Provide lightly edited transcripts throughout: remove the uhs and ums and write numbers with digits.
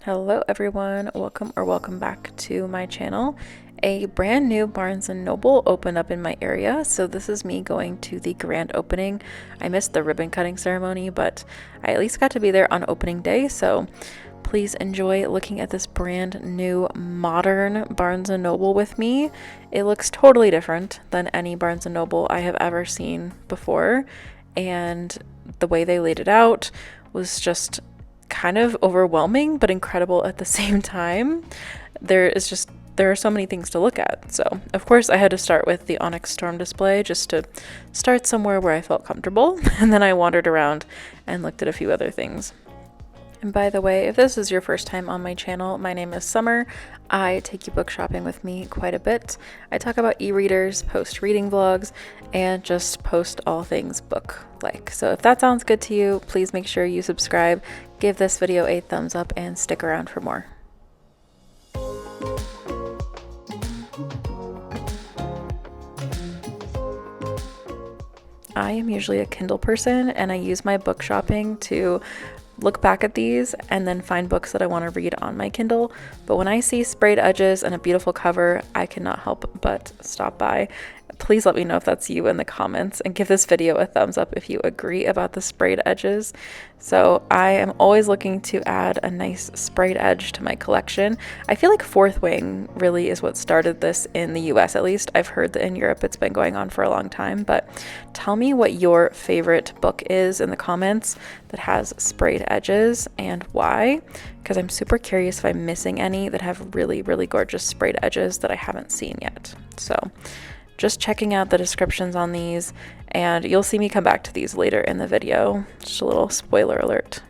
Hello everyone, welcome back to my channel. A brand new Barnes & Noble opened up in my area, so this is me going to the grand opening. I missed the ribbon cutting ceremony, but I at least got to be there on opening day, so please enjoy looking at this brand new modern Barnes & Noble with me. It looks totally different than any Barnes & Noble I have ever seen before, and the way they laid it out was just kind of overwhelming but incredible at the same time. There are so many things to look at. So of course I had to start with the onyx storm display just to start somewhere where I felt comfortable, and then I wandered around and looked at a few other things. And by the way, if this is your first time on my channel, my name is Summer. I take you book shopping with me quite a bit. I talk about e-readers, post reading vlogs, and just post all things book-like. So if that sounds good to you, please make sure you subscribe, give this video a thumbs up, and stick around for more. I am usually a Kindle person, and I use my book shopping to look back at these and then find books that I want to read on my Kindle. But when I see sprayed edges and a beautiful cover, I cannot help but stop by. Please let me know if that's you in the comments, and give this video a thumbs up if you agree about the sprayed edges. So I am always looking to add a nice sprayed edge to my collection. I feel like Fourth Wing really is what started this in the US, at least. I've heard that in Europe it's been going on for a long time, but tell me what your favorite book is in the comments that has sprayed edges and why, because I'm super curious if I'm missing any that have really, really gorgeous sprayed edges that I haven't seen yet. So just checking out the descriptions on these, and you'll see me come back to these later in the video. Just a little spoiler alert.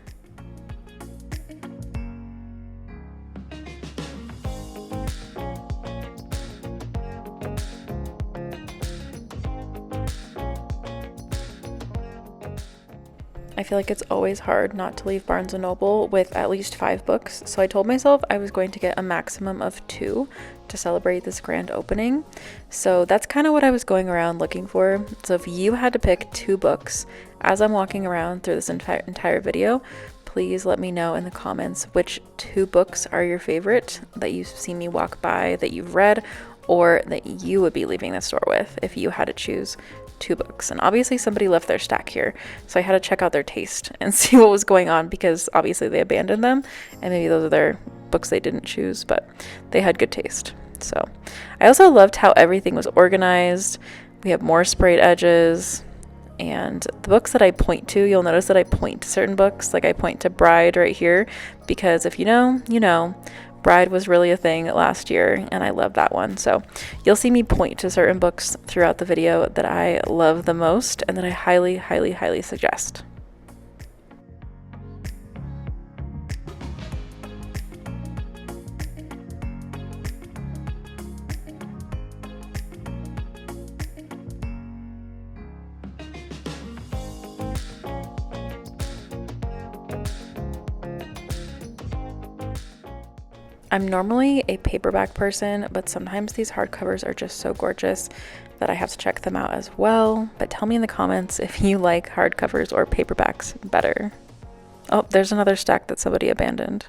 I feel like it's always hard not to leave Barnes & Noble with at least 5 books, so I told myself I was going to get a maximum of 2 to celebrate this grand opening. So that's kind of what I was going around looking for. So if you had to pick 2 books as I'm walking around through this entire video, please let me know in the comments which 2 books are your favorite that you've seen me walk by, that you've read, or that you would be leaving the store with if you had to choose 2 books. And obviously somebody left their stack here, so I had to check out their taste and see what was going on, because obviously they abandoned them and maybe those are their books they didn't choose, but they had good taste. So I also loved how everything was organized. We have more sprayed edges, and the books that I point to, you'll notice that I point to certain books. Like I point to Bride right here, because if you know, you know. Bride was really a thing last year, and I love that one. So you'll see me point to certain books throughout the video that I love the most and that I highly, highly, highly suggest. I'm normally a paperback person, but sometimes these hardcovers are just so gorgeous that I have to check them out as well. But tell me in the comments if you like hardcovers or paperbacks better. Oh, there's another stack that somebody abandoned.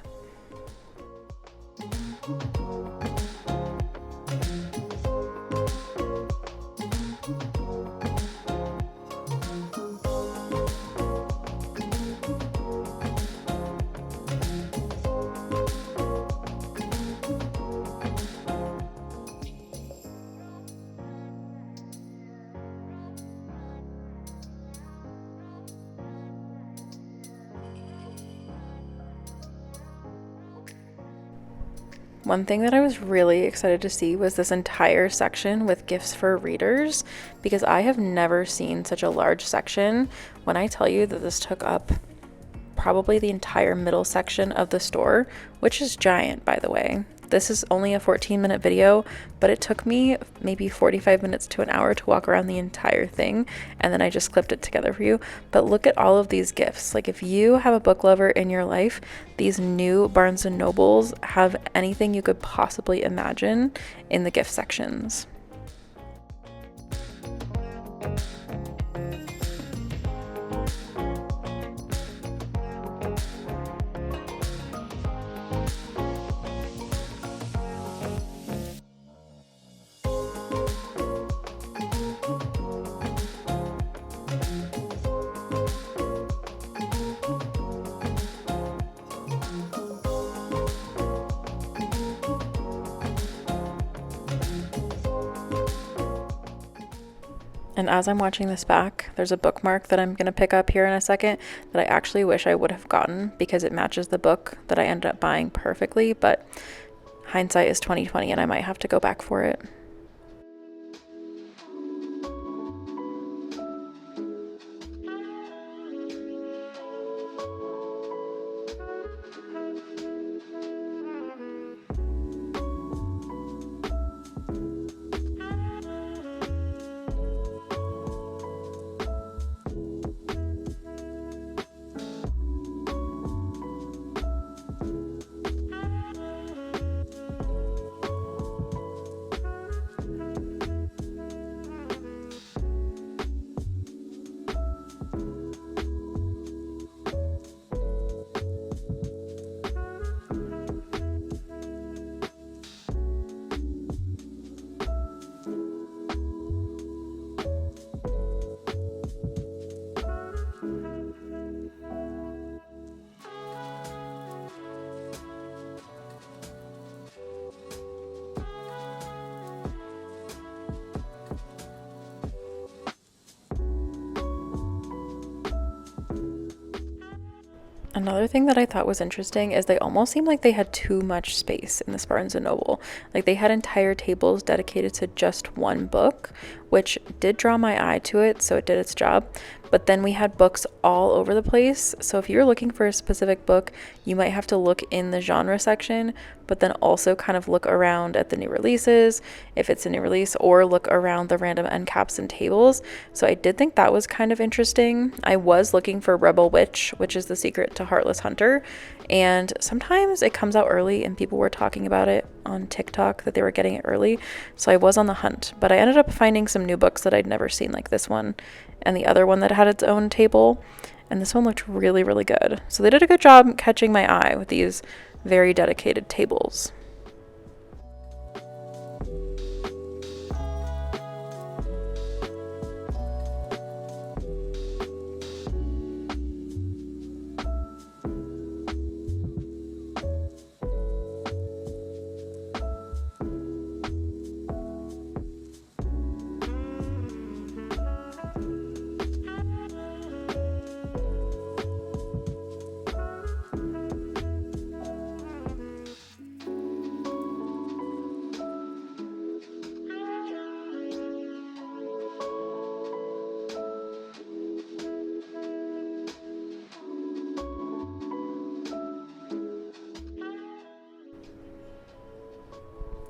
One thing that I was really excited to see was this entire section with gifts for readers, because I have never seen such a large section. When I tell you that this took up probably the entire middle section of the store, which is giant, by the way. This is only a 14-minute video, but it took me maybe 45 minutes to an hour to walk around the entire thing, and then I just clipped it together for you. But look at all of these gifts. Like, if you have a book lover in your life, these new Barnes & Nobles have anything you could possibly imagine in the gift sections. And as I'm watching this back, there's a bookmark that I'm going to pick up here in a second that I actually wish I would have gotten because it matches the book that I ended up buying perfectly, but hindsight is 2020 and I might have to go back for it. Another thing that I thought was interesting is they almost seemed like they had too much space in this Barnes & Noble. Like they had entire tables dedicated to just one book, which did draw my eye to it, so it did its job. But then we had books all over the place. So if you're looking for a specific book, you might have to look in the genre section, but then also kind of look around at the new releases, if it's a new release, or look around the random end caps and tables. So I did think that was kind of interesting. I was looking for Rebel Witch, which is the secret to Heartless Hunter, and sometimes it comes out early and people were talking about it on TikTok that they were getting it early. So I was on the hunt, but I ended up finding some new books that I'd never seen, like this one and the other one that had its own table, and this one looked really, really good. So they did a good job catching my eye with these very dedicated tables.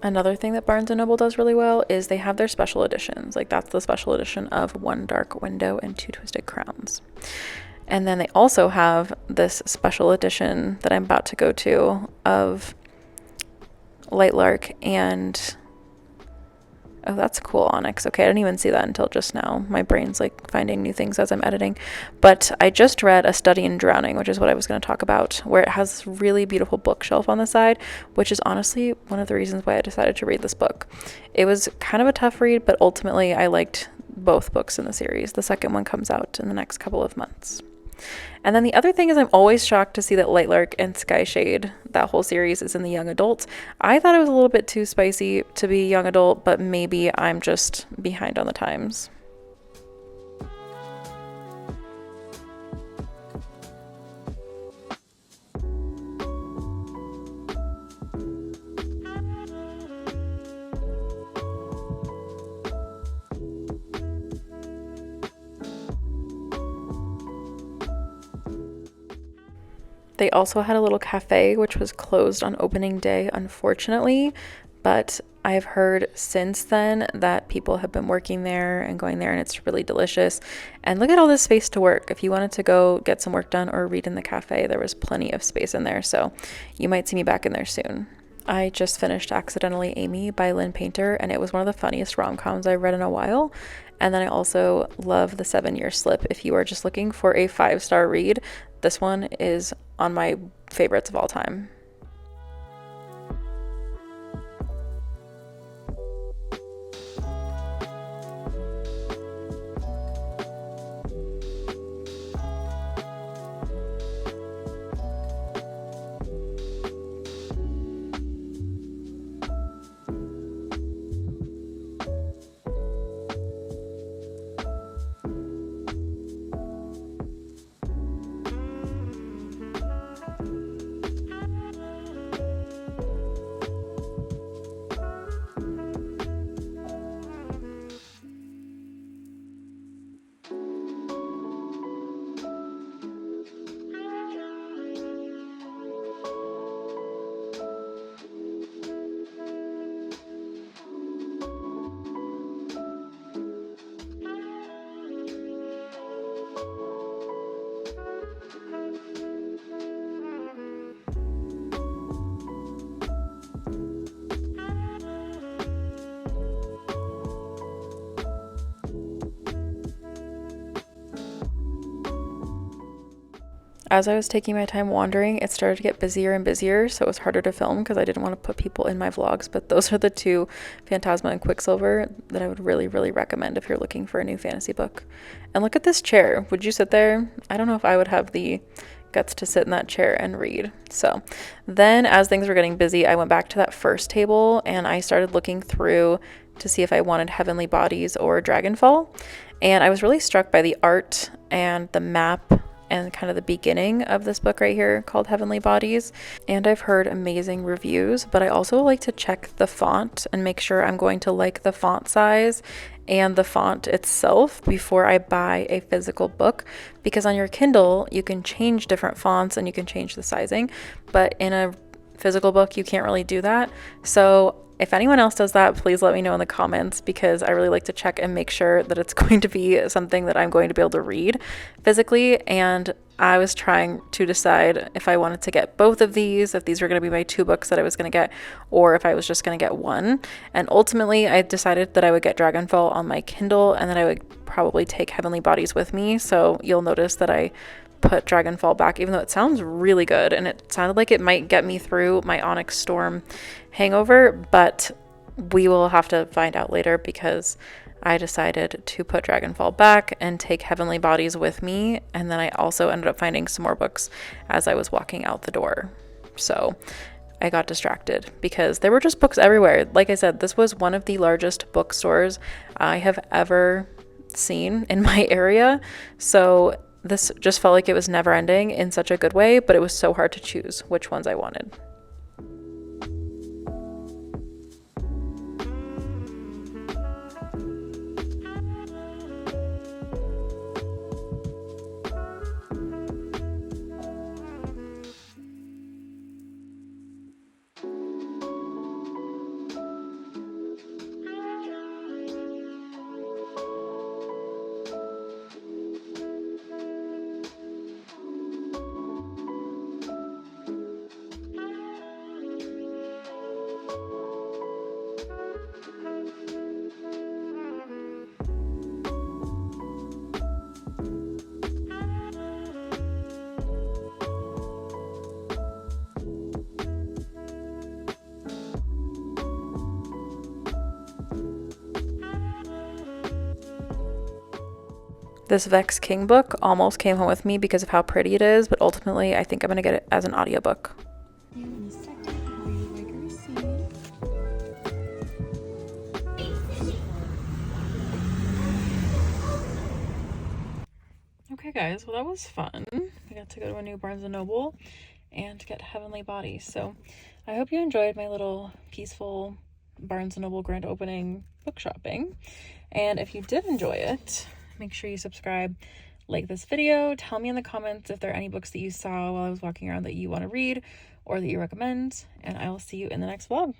Another thing that Barnes & Noble does really well is they have their special editions. Like that's the special edition of One Dark Window and Two Twisted Crowns. And then they also have this special edition that I'm about to go to of Lightlark and... Oh, that's cool, Onyx. Okay, I didn't even see that until just now. My brain's like finding new things as I'm editing. But I just read A Study in Drowning, which is what I was going to talk about, where it has this really beautiful bookshelf on the side, which is honestly one of the reasons why I decided to read this book. It was kind of a tough read, but ultimately I liked both books in the series. The second one comes out in the next couple of months. And then the other thing is I'm always shocked to see that Lightlark and Skyshade, that whole series, is in the young adult. I thought it was a little bit too spicy to be young adult, but maybe I'm just behind on the times. They also had a little cafe, which was closed on opening day, unfortunately, but I've heard since then that people have been working there and going there, and it's really delicious. And look at all this space to work. If you wanted to go get some work done or read in the cafe, there was plenty of space in there, so you might see me back in there soon. I just finished Accidentally Amy by Lynn Painter, and it was one of the funniest rom-coms I've read in a while. And then I also love The 7-Year Slip. If you are just looking for a 5-star read, this one is on my favorites of all time. As I was taking my time wandering, it started to get busier and busier, so it was harder to film because I didn't want to put people in my vlogs, but those are the two, Phantasma and Quicksilver, that I would really, really recommend if you're looking for a new fantasy book. And look at this chair. Would you sit there? I don't know if I would have the guts to sit in that chair and read. So then as things were getting busy, I went back to that first table and I started looking through to see if I wanted Heavenly Bodies or Dragonfall. And I was really struck by the art and the map and kind of the beginning of this book right here called Heavenly Bodies. And I've heard amazing reviews, but I also like to check the font and make sure I'm going to like the font size and the font itself before I buy a physical book, because on your Kindle you can change different fonts and you can change the sizing, but in a physical book you can't really do that. So if anyone else does that, please let me know in the comments, because I really like to check and make sure that it's going to be something that I'm going to be able to read physically. And I was trying to decide if I wanted to get both of these, if these were going to be my two books that I was going to get, or if I was just going to get one. And ultimately, I decided that I would get Dragonfall on my Kindle and that I would probably take Heavenly Bodies with me. So you'll notice that I put Dragonfall back, even though it sounds really good and it sounded like it might get me through my Onyx Storm hangover, but we will have to find out later, because I decided to put Dragonfall back and take Heavenly Bodies with me. And then I also ended up finding some more books as I was walking out the door. So I got distracted because there were just books everywhere. Like I said, this was one of the largest bookstores I have ever seen in my area. So this just felt like it was never ending in such a good way, but it was so hard to choose which ones I wanted. This Vex King book almost came home with me because of how pretty it is, but ultimately I think I'm going to get it as an audiobook. Okay guys, well that was fun. I got to go to a new Barnes & Noble and get Heavenly Bodies. So I hope you enjoyed my little peaceful Barnes & Noble grand opening book shopping. And if you did enjoy it, make sure you subscribe, like this video, tell me in the comments if there are any books that you saw while I was walking around that you want to read or that you recommend, and I will see you in the next vlog.